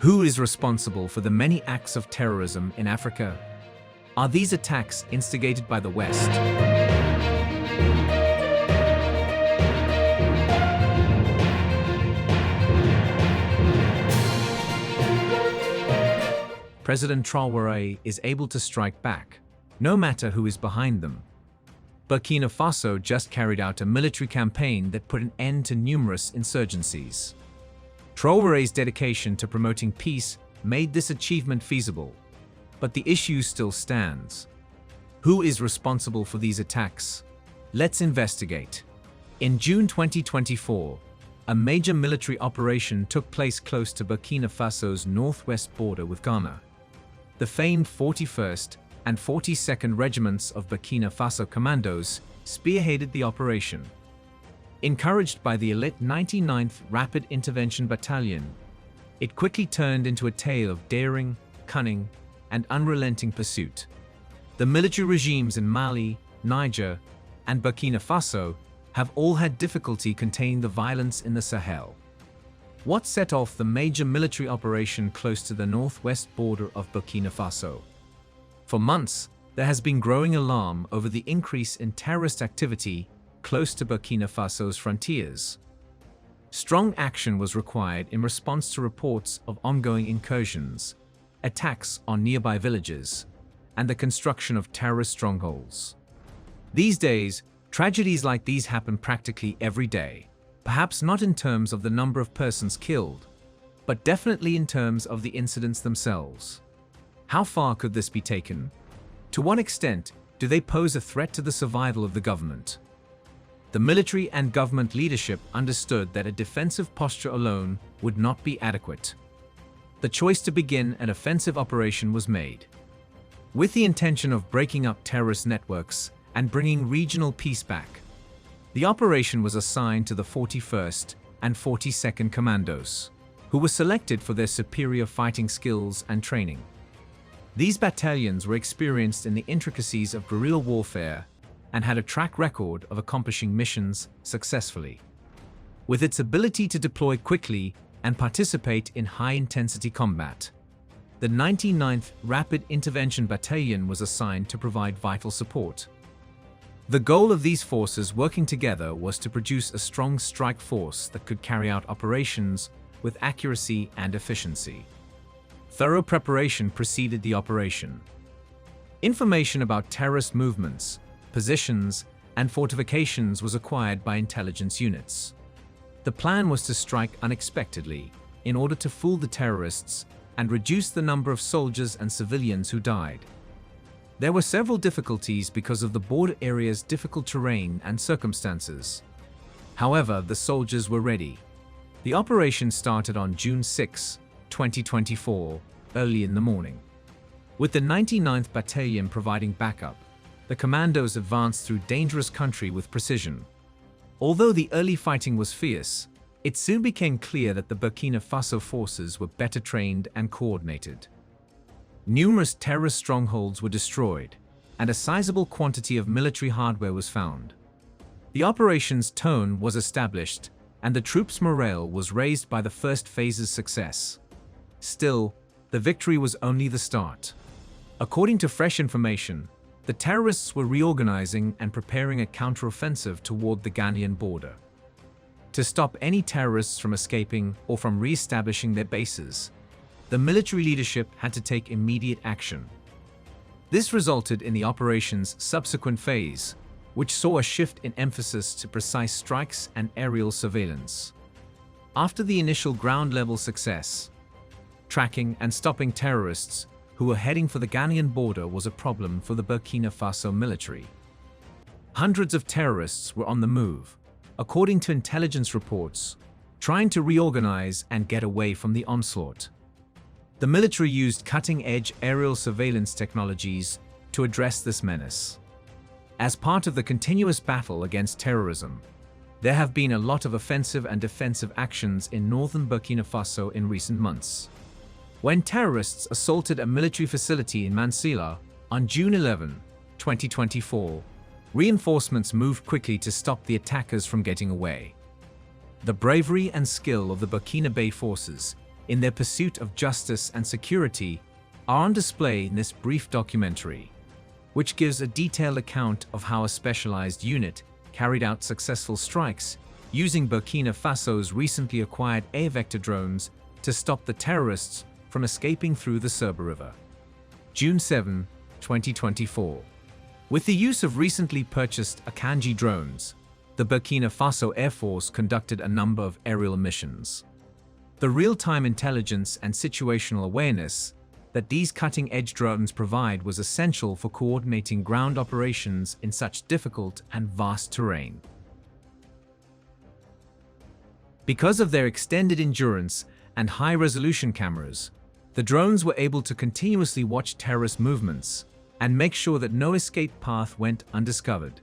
Who is responsible for the many acts of terrorism in Africa? Are these attacks instigated by the West? President Traoré is able to strike back, no matter who is behind them. Burkina Faso just carried out a military campaign that put an end to numerous insurgencies. Traoré's dedication to promoting peace made this achievement feasible, but the issue still stands. Who is responsible for these attacks? Let's investigate. In June 2024, a major military operation took place close to Burkina Faso's northwest border with Ghana. The famed 41st and 42nd Regiments of Burkina Faso Commandos spearheaded the operation. Encouraged by the elite 99th Rapid Intervention Battalion, it quickly turned into a tale of daring, cunning, and unrelenting pursuit. The military regimes in Mali, Niger, and Burkina Faso have all had difficulty containing the violence in the Sahel. What set off the major military operation close to the northwest border of Burkina Faso? For months, there has been growing alarm over the increase in terrorist activity close to Burkina Faso's frontiers. Strong action was required in response to reports of ongoing incursions, attacks on nearby villages, and the construction of terrorist strongholds. These days, tragedies like these happen practically every day, perhaps not in terms of the number of persons killed, but definitely in terms of the incidents themselves. How far could this be taken? To what extent do they pose a threat to the survival of the government? The military and government leadership understood that a defensive posture alone would not be adequate. The choice to begin an offensive operation was made. With the intention of breaking up terrorist networks and bringing regional peace back, the operation was assigned to the 41st and 42nd Commandos, who were selected for their superior fighting skills and training. These battalions were experienced in the intricacies of guerrilla warfare and had a track record of accomplishing missions successfully. With its ability to deploy quickly and participate in high-intensity combat, the 99th Rapid Intervention Battalion was assigned to provide vital support. The goal of these forces working together was to produce a strong strike force that could carry out operations with accuracy and efficiency. Thorough preparation preceded the operation. Information about terrorist movements, positions, and fortifications was acquired by intelligence units. The plan was to strike unexpectedly in order to fool the terrorists and reduce the number of soldiers and civilians who died. There were several difficulties because of the border area's difficult terrain and circumstances. However, the soldiers were ready. The operation started on June 6, 2024, early in the morning. With the 99th Battalion providing backup, the Commandos advanced through dangerous country with precision. Although the early fighting was fierce, it soon became clear that the Burkina Faso forces were better trained and coordinated. Numerous terrorist strongholds were destroyed, and a sizable quantity of military hardware was found. The operation's tone was established, and the troops' morale was raised by the first phase's success. Still, the victory was only the start. According to fresh information, the terrorists were reorganizing and preparing a counteroffensive toward the Ghanaian border. To stop any terrorists from escaping or from re-establishing their bases, the military leadership had to take immediate action. This resulted in the operation's subsequent phase, which saw a shift in emphasis to precise strikes and aerial surveillance. After the initial ground-level success, tracking and stopping terrorists who were heading for the Ghanaian border was a problem for the Burkina Faso military. Hundreds of terrorists were on the move, according to intelligence reports, trying to reorganize and get away from the onslaught. The military used cutting-edge aerial surveillance technologies to address this menace. As part of the continuous battle against terrorism, there have been a lot of offensive and defensive actions in northern Burkina Faso in recent months. When terrorists assaulted a military facility in Mansilla on June 11, 2024, reinforcements moved quickly to stop the attackers from getting away. The bravery and skill of the Burkina Faso forces in their pursuit of justice and security are on display in this brief documentary, which gives a detailed account of how a specialized unit carried out successful strikes using Burkina Faso's recently acquired air vector drones to stop the terrorists from escaping through the Serba River. June 7, 2024. With the use of recently purchased Akanji drones, the Burkina Faso Air Force conducted a number of aerial missions. The real-time intelligence and situational awareness that these cutting-edge drones provide was essential for coordinating ground operations in such difficult and vast terrain. Because of their extended endurance and high-resolution cameras, the drones were able to continuously watch terrorist movements and make sure that no escape path went undiscovered.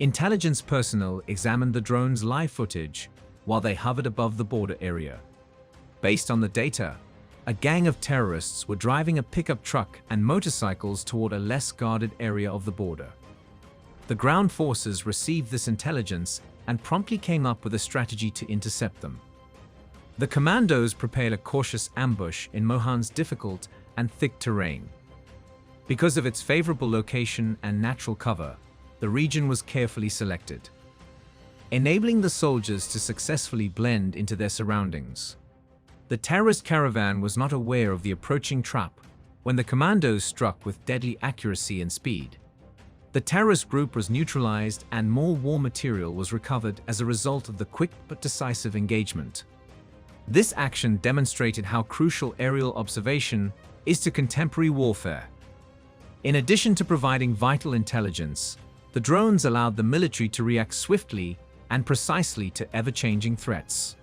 Intelligence personnel examined the drones' live footage while they hovered above the border area. Based on the data, a gang of terrorists were driving a pickup truck and motorcycles toward a less guarded area of the border. The ground forces received this intelligence and promptly came up with a strategy to intercept them. The Commandos prepared a cautious ambush in Mohan's difficult and thick terrain. Because of its favorable location and natural cover, the region was carefully selected, enabling the soldiers to successfully blend into their surroundings. The terrorist caravan was not aware of the approaching trap when the Commandos struck with deadly accuracy and speed. The terrorist group was neutralized and more war material was recovered as a result of the quick but decisive engagement. This action demonstrated how crucial aerial observation is to contemporary warfare. In addition to providing vital intelligence, the drones allowed the military to react swiftly and precisely to ever-changing threats.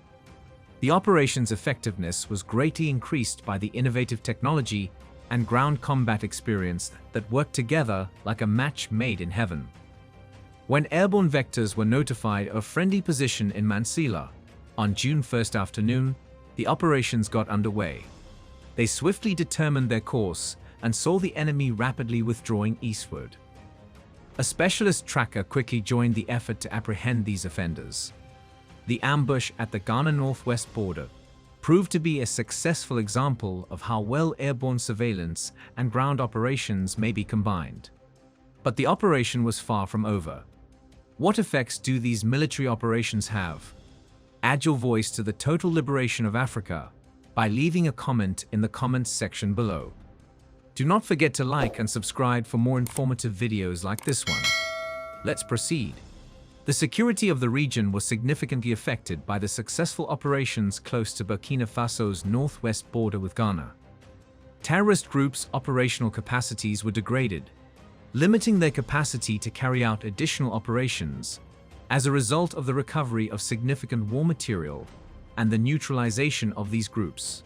The operation's effectiveness was greatly increased by the innovative technology and ground combat experience that worked together like a match made in heaven. When airborne vectors were notified of friendly position in Mansilla on June 1st afternoon, the operations got underway. They swiftly determined their course and saw the enemy rapidly withdrawing eastward. A specialist tracker quickly joined the effort to apprehend these offenders. The ambush at the Ghana northwest border proved to be a successful example of how well airborne surveillance and ground operations may be combined. But the operation was far from over. What effects do these military operations have? Add your voice to the total liberation of Africa by leaving a comment in the comments section below. Do not forget to like and subscribe for more informative videos like this one. Let's proceed. The security of the region was significantly affected by the successful operations close to Burkina Faso's northwest border with Ghana. Terrorist groups' operational capacities were degraded, limiting their capacity to carry out additional operations as a result of the recovery of significant war material and the neutralization of these groups.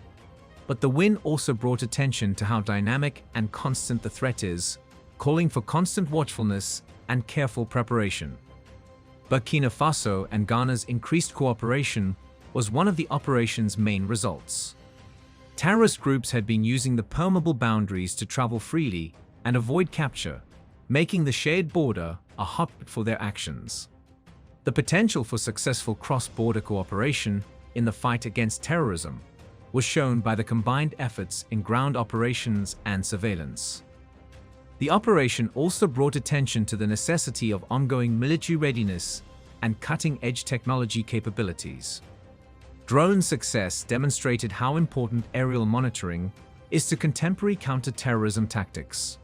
But the win also brought attention to how dynamic and constant the threat is, calling for constant watchfulness and careful preparation. Burkina Faso and Ghana's increased cooperation was one of the operation's main results. Terrorist groups had been using the permeable boundaries to travel freely and avoid capture, making the shared border a hotbed for their actions. The potential for successful cross-border cooperation in the fight against terrorism was shown by the combined efforts in ground operations and surveillance. The operation also brought attention to the necessity of ongoing military readiness and cutting-edge technology capabilities. Drone success demonstrated how important aerial monitoring is to contemporary counter-terrorism tactics.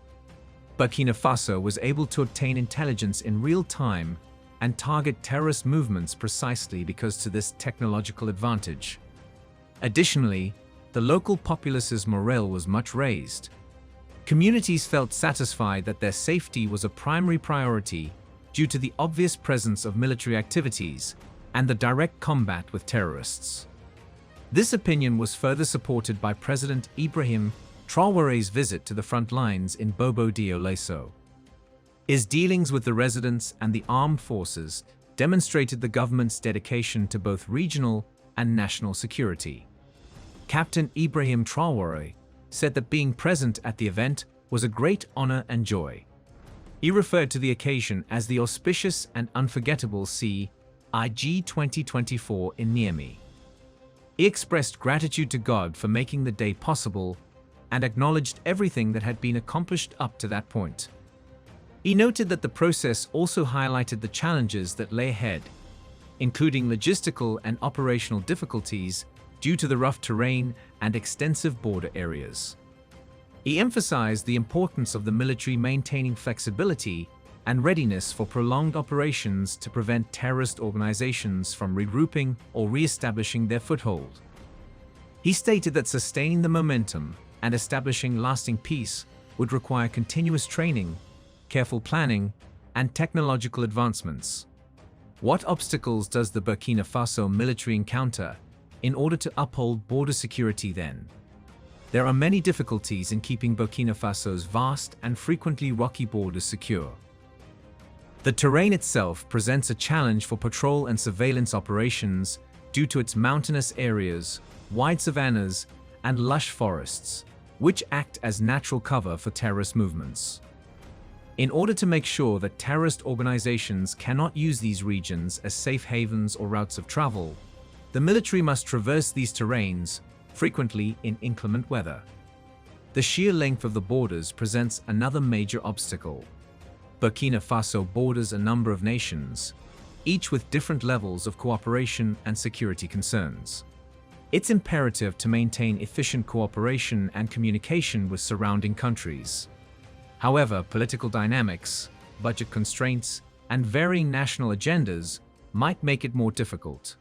Burkina Faso was able to obtain intelligence in real time and target terrorist movements precisely because of this technological advantage. Additionally, the local populace's morale was much raised. Communities felt satisfied that their safety was a primary priority due to the obvious presence of military activities and the direct combat with terrorists. This opinion was further supported by President Ibrahim Traoré's visit to the front lines in Bobo Dioulasso. His dealings with the residents and the armed forces demonstrated the government's dedication to both regional and national security. Captain Ibrahim Traore said that being present at the event was a great honor and joy. He referred to the occasion as the auspicious and unforgettable CIG 2024 in Niamey. He expressed gratitude to God for making the day possible and acknowledged everything that had been accomplished up to that point. He noted that the process also highlighted the challenges that lay ahead, including logistical and operational difficulties due to the rough terrain and extensive border areas. He emphasized the importance of the military maintaining flexibility and readiness for prolonged operations to prevent terrorist organizations from regrouping or re-establishing their foothold. He stated that sustaining the momentum and establishing lasting peace would require continuous training, careful planning, and technological advancements. What obstacles does the Burkina Faso military encounter in order to uphold border security then? There are many difficulties in keeping Burkina Faso's vast and frequently rocky borders secure. The terrain itself presents a challenge for patrol and surveillance operations due to its mountainous areas, wide savannas, and lush forests, which act as natural cover for terrorist movements. In order to make sure that terrorist organizations cannot use these regions as safe havens or routes of travel, the military must traverse these terrains, frequently in inclement weather. The sheer length of the borders presents another major obstacle. Burkina Faso borders a number of nations, each with different levels of cooperation and security concerns. It's imperative to maintain efficient cooperation and communication with surrounding countries. However, political dynamics, budget constraints, and varying national agendas might make it more difficult.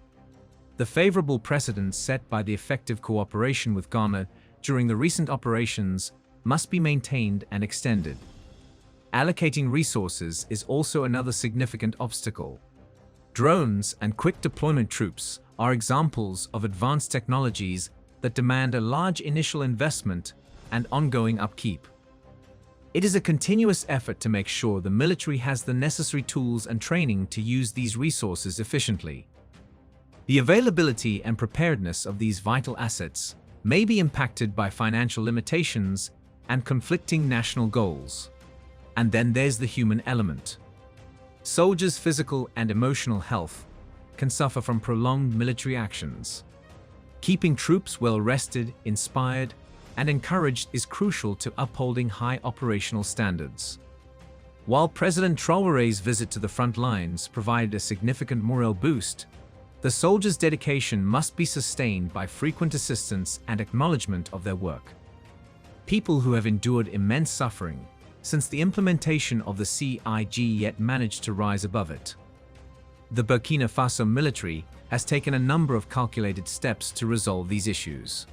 The favorable precedents set by the effective cooperation with Ghana during the recent operations must be maintained and extended. Allocating resources is also another significant obstacle. Drones and quick deployment troops are examples of advanced technologies that demand a large initial investment and ongoing upkeep. It is a continuous effort to make sure the military has the necessary tools and training to use these resources efficiently. The availability and preparedness of these vital assets may be impacted by financial limitations and conflicting national goals. And then there's the human element. Soldiers' physical and emotional health can suffer from prolonged military actions. Keeping troops well rested, inspired, and encouraged is crucial to upholding high operational standards. While President Traoré's visit to the front lines provided a significant morale boost, the soldiers' dedication must be sustained by frequent assistance and acknowledgement of their work. People who have endured immense suffering since the implementation of the CIG yet managed to rise above it. The Burkina Faso military has taken a number of calculated steps to resolve these issues.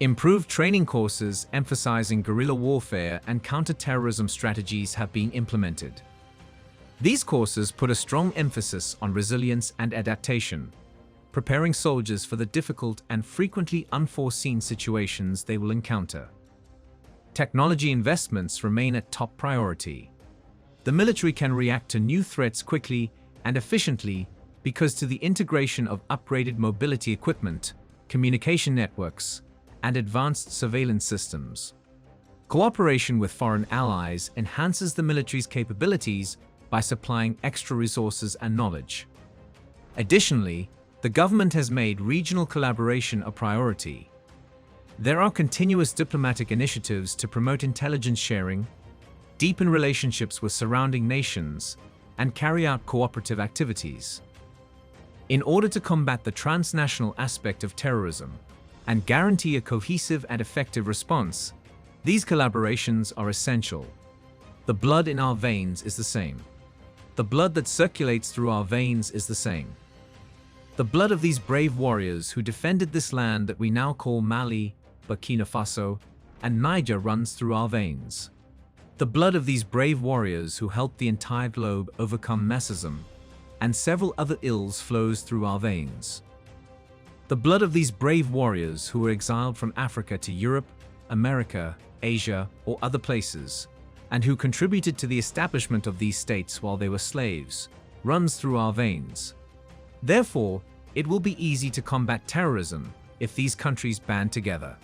Improved training courses emphasizing guerrilla warfare and counter-terrorism strategies have been implemented. These courses put a strong emphasis on resilience and adaptation, preparing soldiers for the difficult and frequently unforeseen situations they will encounter. Technology investments remain a top priority. The military can react to new threats quickly and efficiently because of the integration of upgraded mobility equipment, communication networks, and advanced surveillance systems. Cooperation with foreign allies enhances the military's capabilities by supplying extra resources and knowledge. Additionally, the government has made regional collaboration a priority. There are continuous diplomatic initiatives to promote intelligence sharing, deepen relationships with surrounding nations, and carry out cooperative activities. In order to combat the transnational aspect of terrorism and guarantee a cohesive and effective response, these collaborations are essential. The blood in our veins is the same. The blood that circulates through our veins is the same. The blood of these brave warriors who defended this land that we now call Mali, Burkina Faso, and Niger runs through our veins. The blood of these brave warriors who helped the entire globe overcome Marxism and several other ills flows through our veins. The blood of these brave warriors who were exiled from Africa to Europe, America, Asia, or other places, and who contributed to the establishment of these states while they were slaves, runs through our veins. Therefore, it will be easy to combat terrorism if these countries band together.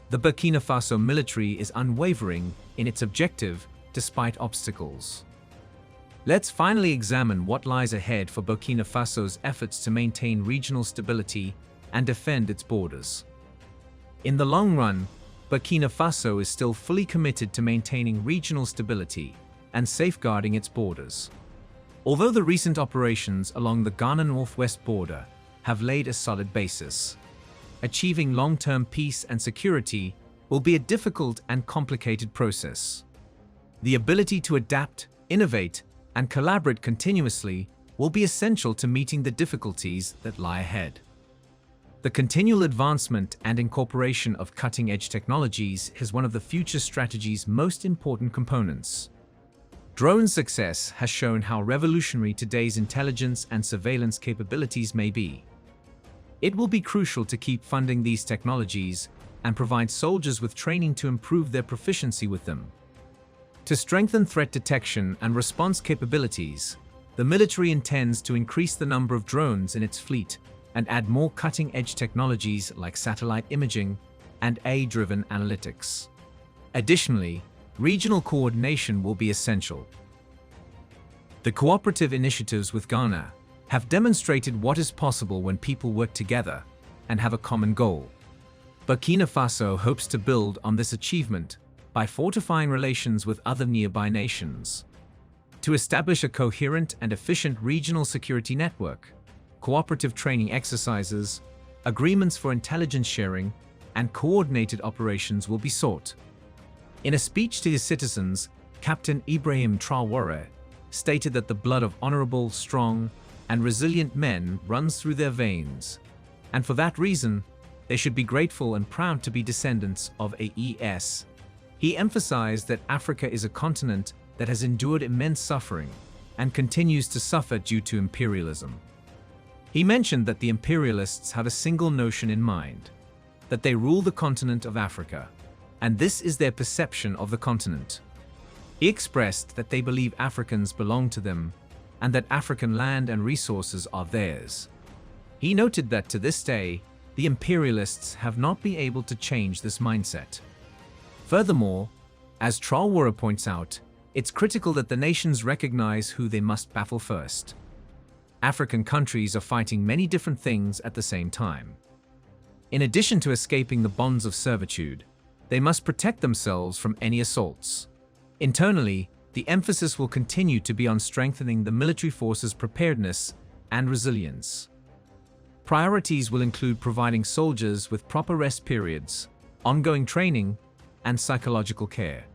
The Burkina Faso military is unwavering in its objective despite obstacles. Let's finally examine what lies ahead for Burkina Faso's efforts to maintain regional stability and defend its borders. In the long run, Burkina Faso is still fully committed to maintaining regional stability and safeguarding its borders. Although the recent operations along the Ghana northwest border have laid a solid basis, achieving long-term peace and security will be a difficult and complicated process. The ability to adapt, innovate, and collaborate continuously will be essential to meeting the difficulties that lie ahead. The continual advancement and incorporation of cutting-edge technologies is one of the future strategy's most important components. Drone success has shown how revolutionary today's intelligence and surveillance capabilities may be. It will be crucial to keep funding these technologies and provide soldiers with training to improve their proficiency with them. To strengthen threat detection and response capabilities, the military intends to increase the number of drones in its fleet and add more cutting-edge technologies like satellite imaging and AI-driven analytics. Additionally, regional coordination will be essential. The cooperative initiatives with Ghana have demonstrated what is possible when people work together and have a common goal. Burkina Faso hopes to build on this achievement by fortifying relations with other nearby nations. To establish a coherent and efficient regional security network, cooperative training exercises, agreements for intelligence sharing, and coordinated operations will be sought. In a speech to his citizens, Captain Ibrahim Traore stated that the blood of honorable, strong, and resilient men runs through their veins, and for that reason, they should be grateful and proud to be descendants of AES. He emphasized that Africa is a continent that has endured immense suffering and continues to suffer due to imperialism. He mentioned that the imperialists have a single notion in mind, that they rule the continent of Africa, and this is their perception of the continent. He expressed that they believe Africans belong to them and that African land and resources are theirs. He noted that to this day, the imperialists have not been able to change this mindset. Furthermore, as Traoré points out, it's critical that the nations recognize who they must baffle first. African countries are fighting many different things at the same time. In addition to escaping the bonds of servitude, they must protect themselves from any assaults. Internally, the emphasis will continue to be on strengthening the military forces' preparedness and resilience. Priorities will include providing soldiers with proper rest periods, ongoing training, and psychological care.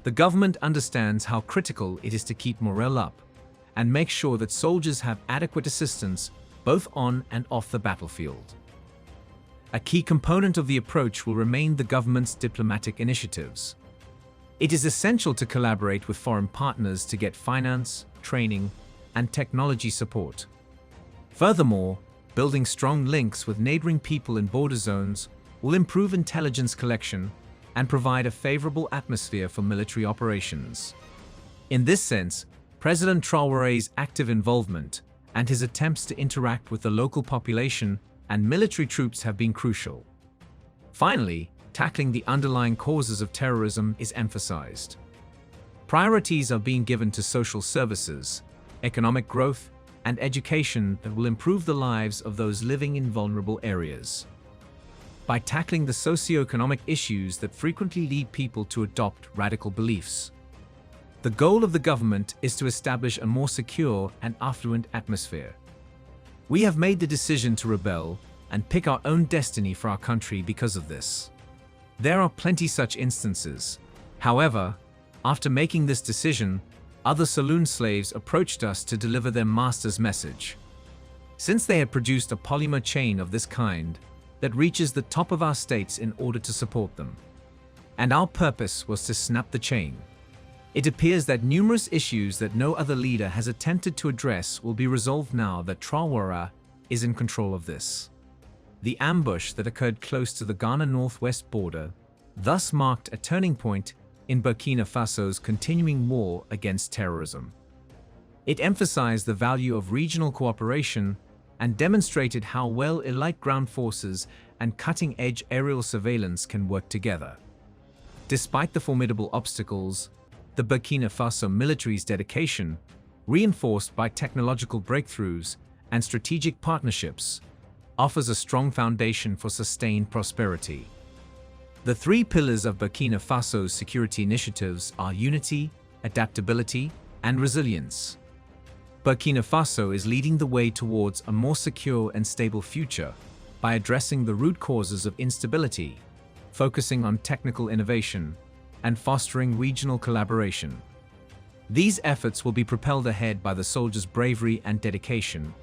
The government understands how critical it is to keep morale up and make sure that soldiers have adequate assistance both on and off the battlefield. A key component of the approach will remain the government's diplomatic initiatives. It is essential to collaborate with foreign partners to get finance, training, and technology support. Furthermore, building strong links with neighboring people in border zones will improve intelligence collection and provide a favorable atmosphere for military operations. In this sense, President Traoré's active involvement and his attempts to interact with the local population and military troops have been crucial. Finally, tackling the underlying causes of terrorism is emphasized. Priorities are being given to social services, economic growth, and education that will improve the lives of those living in vulnerable areas. By tackling the socio-economic issues that frequently lead people to adopt radical beliefs, the goal of the government is to establish a more secure and affluent atmosphere. We have made the decision to rebel and pick our own destiny for our country because of this. There are plenty such instances. However, after making this decision, other saloon slaves approached us to deliver their master's message. Since they had produced a polymer chain of this kind that reaches the top of our states in order to support them, and our purpose was to snap the chain. It appears that numerous issues that no other leader has attempted to address will be resolved now that Traoré is in control of this. The ambush that occurred close to the Ghana northwest border thus marked a turning point in Burkina Faso's continuing war against terrorism. It emphasized the value of regional cooperation and demonstrated how well elite ground forces and cutting-edge aerial surveillance can work together. Despite the formidable obstacles, the Burkina Faso military's dedication, reinforced by technological breakthroughs and strategic partnerships, offers a strong foundation for sustained prosperity. The three pillars of Burkina Faso's security initiatives are unity, adaptability, and resilience. Burkina Faso is leading the way towards a more secure and stable future by addressing the root causes of instability, focusing on technical innovation, and fostering regional collaboration. These efforts will be propelled ahead by the soldiers' bravery and dedication,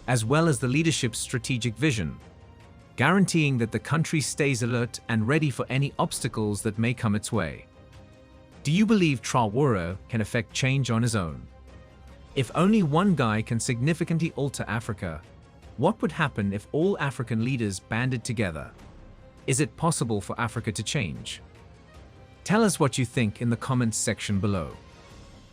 as well as the leadership's strategic vision, guaranteeing that the country stays alert and ready for any obstacles that may come its way. Do you believe Traoré can effect change on his own? If only one guy can significantly alter Africa, what would happen if all African leaders banded together? Is it possible for Africa to change? Tell us what you think in the comments section below.